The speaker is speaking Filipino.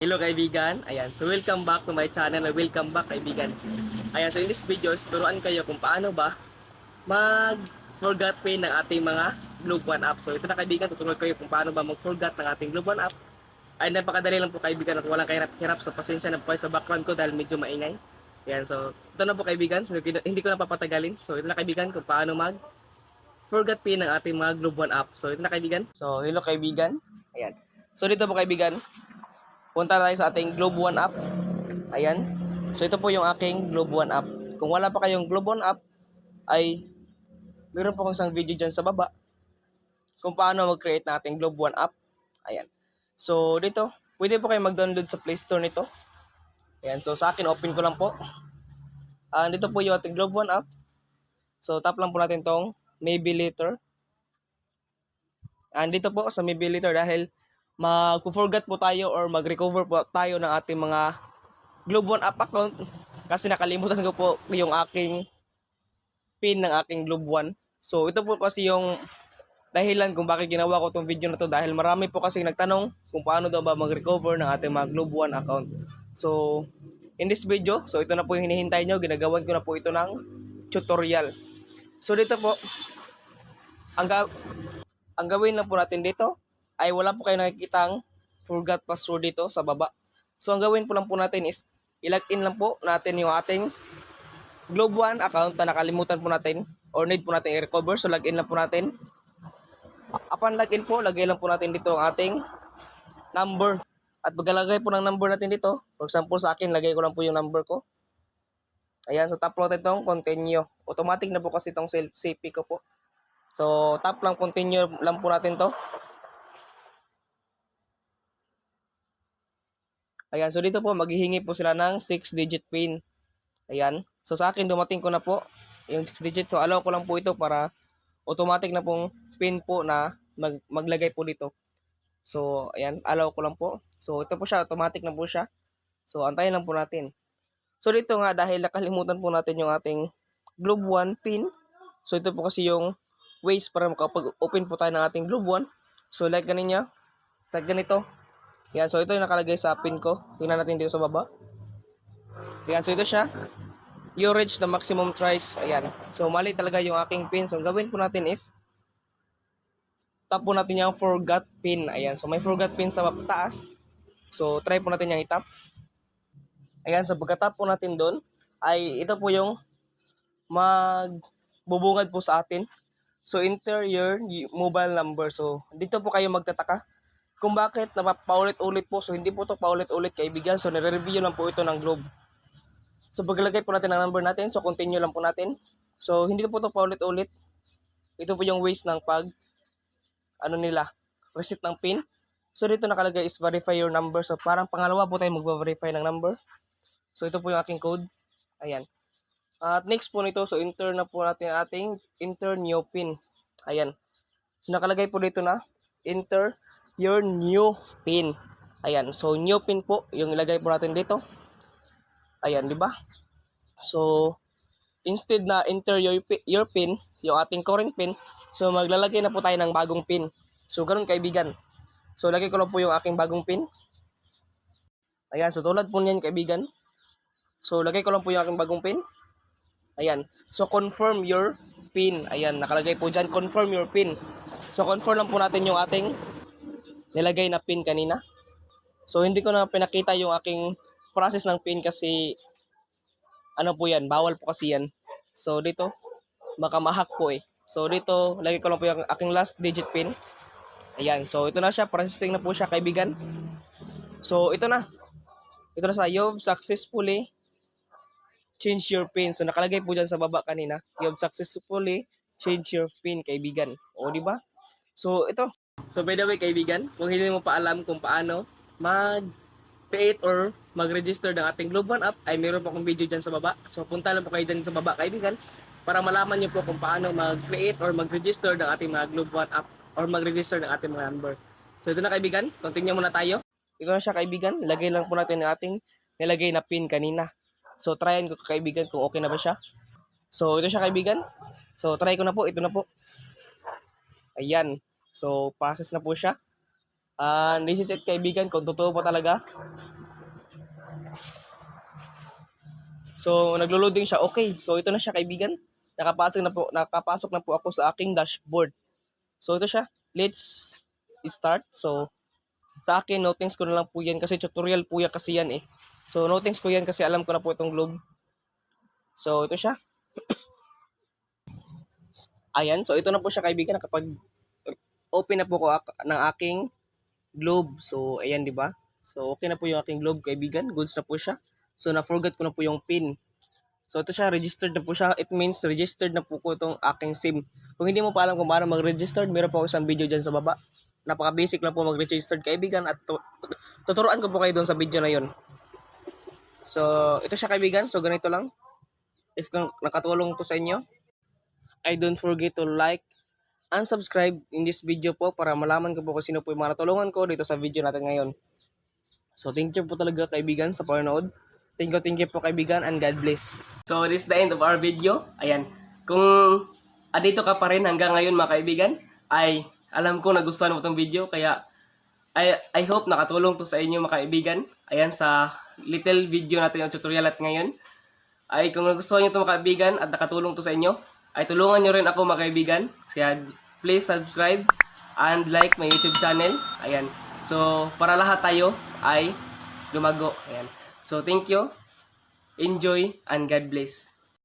Hello kaibigan, ayan, so welcome back to my channel, welcome back kaibigan. Ayan, so in this video, turuan kayo kung paano ba mag-forgot pin ng ating mga Globe One app. So ito na kaibigan, tuturuan kayo kung paano ba mag-forgot ng ating Globe One app. Ay napakadali lang po kaibigan at walang kahirap-hirap, so pasensya na po sa background ko dahil medyo maingay. Ayan, so ito na po kaibigan, so hindi ko na papatagalin. So ito na kaibigan kung paano mag-forgot pin ng ating mga Globe One app. So ito na kaibigan. So hello kaibigan, ayan. So dito po kaibigan, punta tayo sa ating Globe One app. Ayan. So ito po yung aking Globe One app. Kung wala pa kayong Globe One app, ay meron po akong isang video dyan sa baba kung paano mag-create ng ating Globe One app. Ayan. So dito, pwede po kayo mag-download sa Play Store nito. Ayan. So sa akin, open ko lang po. Dito po yung ating Globe One app. So tap lang po natin tong Maybe Later. Dito po sa Maybe Later dahil mag-forget po tayo or mag-recover po tayo ng ating mga Globe One app account kasi nakalimutan ko po yung aking pin ng aking Globe One. So ito po kasi yung dahilan kung bakit ginawa ko tong video na to dahil marami po kasi nagtanong kung paano daw ba mag-recover ng ating mga Globe One account. So in this video, so ito na po yung hinihintay nyo, ginagawan ko na po ito ng tutorial. So dito po, ang gawin lang po natin dito ay wala po kayo nakikitang forgot password dito sa baba. So ang gawin po lang po natin is i-login lang po natin yung ating Globe One account na nakalimutan po natin or need po natin i-recover. So login lang po natin. Upon login po, lagay lang po natin dito ang ating number. At pagkalagay po ng number natin dito, for example sa akin, lagay ko lang po yung number ko. Ayan, so tap natin itong continue. Automatic na po kasi itong CP ko po. So tap lang continue lang po natin to. Ayan, so dito po maghihingi po sila ng 6-digit pin. Ayan. So sa akin dumating ko na po yung 6-digit. So allow ko lang po ito para automatic na pong pin po na maglagay po dito. So ayan, allow ko lang po. So ito po siya, automatic na po siya. So antayin lang po natin. So dito nga dahil nakalimutan po natin yung ating Globe One pin. So ito po kasi yung ways para makapag-open po tayo ng ating Globe One. So like ganito. Like ganito. Yan, so ito yung nakalagay sa pin ko. Tingnan natin dito sa baba. Yan, so ito siya. You reach the maximum tries. Ayan. So mali talaga yung aking pin. So ang gawin po natin is tap po natin yung forgot pin. Ayan, so may forgot pin sa taas. So try po natin yung itap. Ayan, so pagka-tap po natin doon, ay ito po yung magbubungad po sa atin. So enter your mobile number. So dito po kayo magtataka kung bakit napapaulit-ulit po. So hindi po ito paulit-ulit kaibigan. So nire-review lang po ito ng Globe. So paglagay po natin ang number natin, so continue lang po natin. So hindi po ito paulit-ulit. Ito po yung ways ng reset ng pin. So dito nakalagay is verify your number. So parang pangalawa po tayo magva-verify ng number. So ito po yung aking code. Ayan. At next po nito, so enter na po natin ating enter new pin. Ayan. So nakalagay po dito na enter your new pin. Ayan. So new pin po yung ilagay po natin dito. Ayan, di ba? So instead na enter your pin, yung ating current pin, so maglalagay na po tayo ng bagong pin. So ganoon kaibigan. So lagay ko lang po yung aking bagong pin. Ayan, so tulad po niyan kaibigan. So lagay ko lang po yung aking bagong pin. Ayan. So confirm your pin. Ayan, nakalagay po dyan, confirm your pin. So confirm lang po natin yung ating nilagay na pin kanina. So hindi ko na pinakita yung aking process ng pin kasi ano po yan, bawal po kasi yan. So dito, baka ma-hack po eh. So dito, lagay ko lang po yung aking last digit pin. Ayan, so ito na siya, processing na po siya kaibigan. So ito na. Ito na sa you've successfully changed your pin. So nakalagay po dyan sa baba kanina, you've successfully changed your pin kaibigan. O di ba? So ito. So by the way kaibigan, kung hindi mo pa alam kung paano mag-create or mag-register ng ating Globe One app, ay meron po akong video dyan sa baba. So punta lang po kayo dyan sa baba kaibigan para malaman nyo po kung paano mag-create or mag-register ng ating mga Globe One app or mag-register ng ating mga number. So ito na kaibigan, continue muna tayo. Ito na siya kaibigan, lagay lang po natin ang ating nilagay na pin kanina. So tryin ko kaibigan kung okay na ba siya. So ito siya kaibigan. So try ko na po, ito na po. Ayan. So process na po siya. This is it kaibigan, kung totoo pa talaga. So, naglo-loading siya. Okay, so ito na siya kaibigan. Nakapasok na po ako sa aking dashboard. So, ito siya. Let's start. So, sa akin, notings ko na lang po yan kasi tutorial po yan kasi yan eh. So, notings ko yan kasi alam ko na po itong globe. So, ito siya. Ayan, so ito na po siya kaibigan. Nakapag open na po ko ng aking globe. So, ayan, di ba? So, okay na po yung aking globe kaibigan. Goods na po siya. So, na-forget ko na po yung pin. So, ito siya, registered na po siya. It means registered na po ko itong aking SIM. Kung hindi mo pa alam kung paano mag-registered, meron po ako isang video dyan sa baba. Napaka-basic lang po mag-registered kaibigan at tuturuan ko po kayo doon sa video na yon. So, ito siya kaibigan. So, ganito lang. If nakatulong to sa inyo, I don't forget to like and subscribe in this video po para malaman ko po kung sino po yung mga natulungan ko dito sa video natin ngayon. So, thank you po talaga kaibigan sa panonood. Thank you po kaibigan and God bless. So, this is the end of our video. Ayan. Kung adito ka pa rin hanggang ngayon mga kaibigan, ay alam ko nagustuhan mo itong video. Kaya, I hope nakatulong to sa inyo mga kaibigan. Ayan, sa little video natin yung tutorial at ngayon. Ay kung nagustuhan nyo ito mga kaibigan at nakatulong to sa inyo, ay tulungan nyo rin ako mga kaibigan. Kaya please subscribe and like my YouTube channel. Ayan. So, para lahat tayo ay lumago. Ayan. So, thank you. Enjoy and God bless.